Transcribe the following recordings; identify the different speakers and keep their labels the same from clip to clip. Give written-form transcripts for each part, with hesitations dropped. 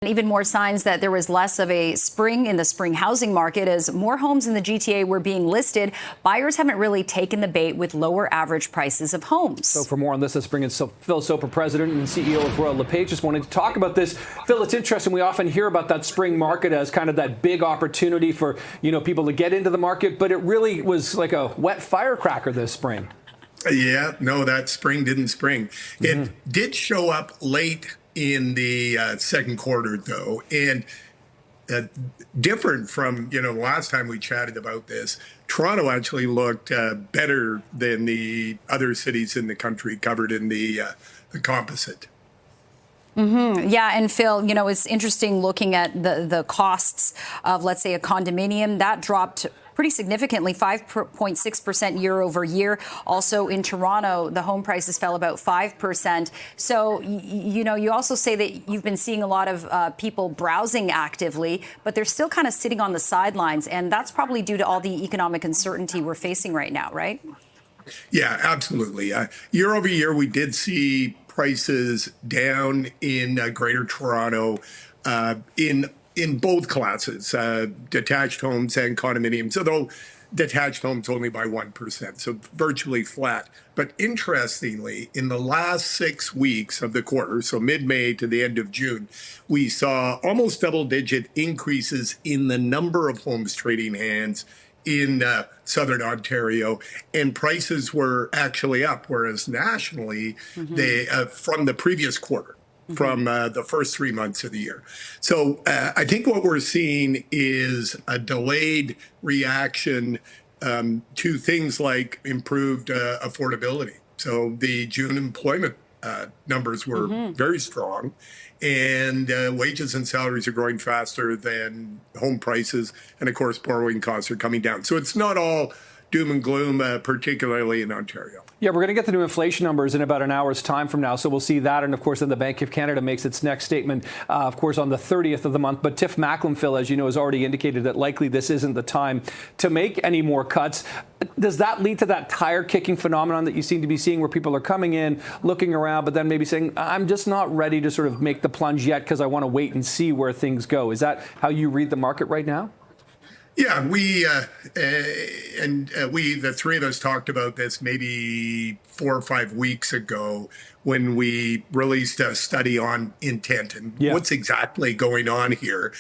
Speaker 1: Even more signs that there was less of a spring in the spring housing market as more homes in the GTA were being listed. Buyers haven't really taken the bait with lower average prices of homes.
Speaker 2: So for more on this, let's bring in Phil Soper, president and CEO of Royal LePage. Just wanted to talk about this. Phil, it's interesting. We often hear about that spring market as kind of that big opportunity for, people to get into the market, but it really was like a wet firecracker this spring.
Speaker 3: Yeah, no, that spring didn't spring. It did show up late in the second quarter, though, and different from last time we chatted about this. Toronto actually looked better than the other cities in the country covered in the composite.
Speaker 1: Yeah, and Phil, it's interesting looking at the costs of, let's say, a condominium that dropped pretty significantly, 5.6% year over year. Also in Toronto, the home prices fell about 5%. So, you also say that you've been seeing a lot of people browsing actively, but they're still kind of sitting on the sidelines. And that's probably due to all the economic uncertainty we're facing right now, right?
Speaker 3: Yeah, absolutely. Year over year, we did see prices down in Greater Toronto in both classes, detached homes and condominiums, although detached homes only by 1%, so virtually flat. But interestingly, in the last 6 weeks of the quarter, so mid-May to the end of June, we saw almost double-digit increases in the number of homes trading hands in Southern Ontario, and prices were actually up, whereas nationally, they from the previous quarter, from the first 3 months of the year. So I think what we're seeing is a delayed reaction to things like improved affordability. So the June employment numbers were very strong, and wages and salaries are growing faster than home prices. And of course, borrowing costs are coming down. So it's not all doom and gloom, particularly in Ontario.
Speaker 2: Yeah, we're going to get the new inflation numbers in about an hour's time from now. So we'll see that. And of course, then the Bank of Canada makes its next statement, of course, on the 30th of the month. But Tiff Macklem, Phil, as you know, has already indicated that likely this isn't the time to make any more cuts. Does that lead to that tire kicking phenomenon that you seem to be seeing, where people are coming in, looking around, but then maybe saying, I'm just not ready to sort of make the plunge yet because I want to wait and see where things go? Is that how you read the market right now?
Speaker 3: Yeah, the three of us talked about this maybe 4 or 5 weeks ago when we released a study on intent and what's exactly going on here.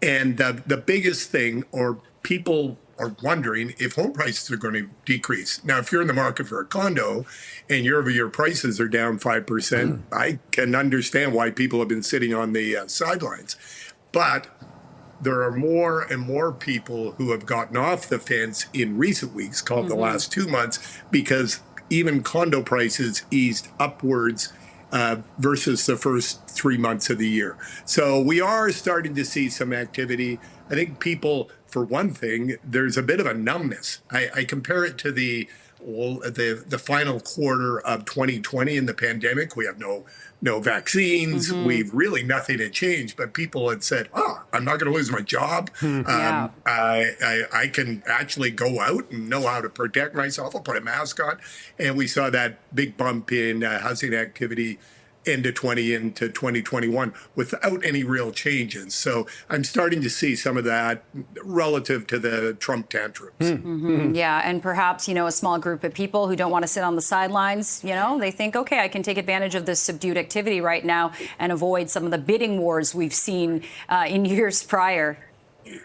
Speaker 3: And the biggest thing, or people are wondering if home prices are going to decrease. Now, if you're in the market for a condo and year-over-year prices are down 5%, I can understand why people have been sitting on the sidelines. But there are more and more people who have gotten off the fence in recent weeks, called the last 2 months, because even condo prices eased upwards versus the first 3 months of the year. So we are starting to see some activity. I think people, for one thing, there's a bit of a numbness. I compare it to the final quarter of 2020 in the pandemic. We have no vaccines. We've really nothing to change, but people had said, I'm not going to lose my job. I can actually go out and know how to protect myself. I'll put a mask on. And we saw that big bump in housing activity into 2021 without any real changes. So I'm starting to see some of that relative to the Trump tantrums.
Speaker 1: Yeah, and perhaps, a small group of people who don't want to sit on the sidelines, they think, okay, I can take advantage of this subdued activity right now and avoid some of the bidding wars we've seen in years prior.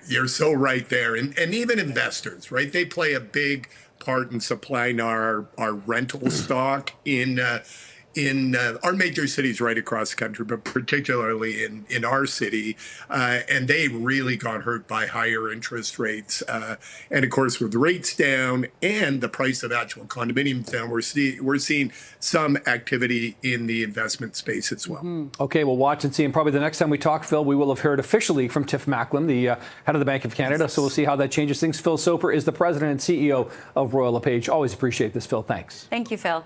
Speaker 3: You're so right there. And even investors, right? They play a big part in supplying our rental stock in our major cities right across the country, but particularly in our city. And they really got hurt by higher interest rates. And of course, with rates down and the price of actual condominiums down, we're seeing some activity in the investment space as well.
Speaker 2: Okay, we'll watch and see. And probably the next time we talk, Phil, we will have heard officially from Tiff Macklem, the head of the Bank of Canada. So we'll see how that changes things. Phil Soper is the president and CEO of Royal LePage. Always appreciate this, Phil. Thanks.
Speaker 1: Thank you, Phil.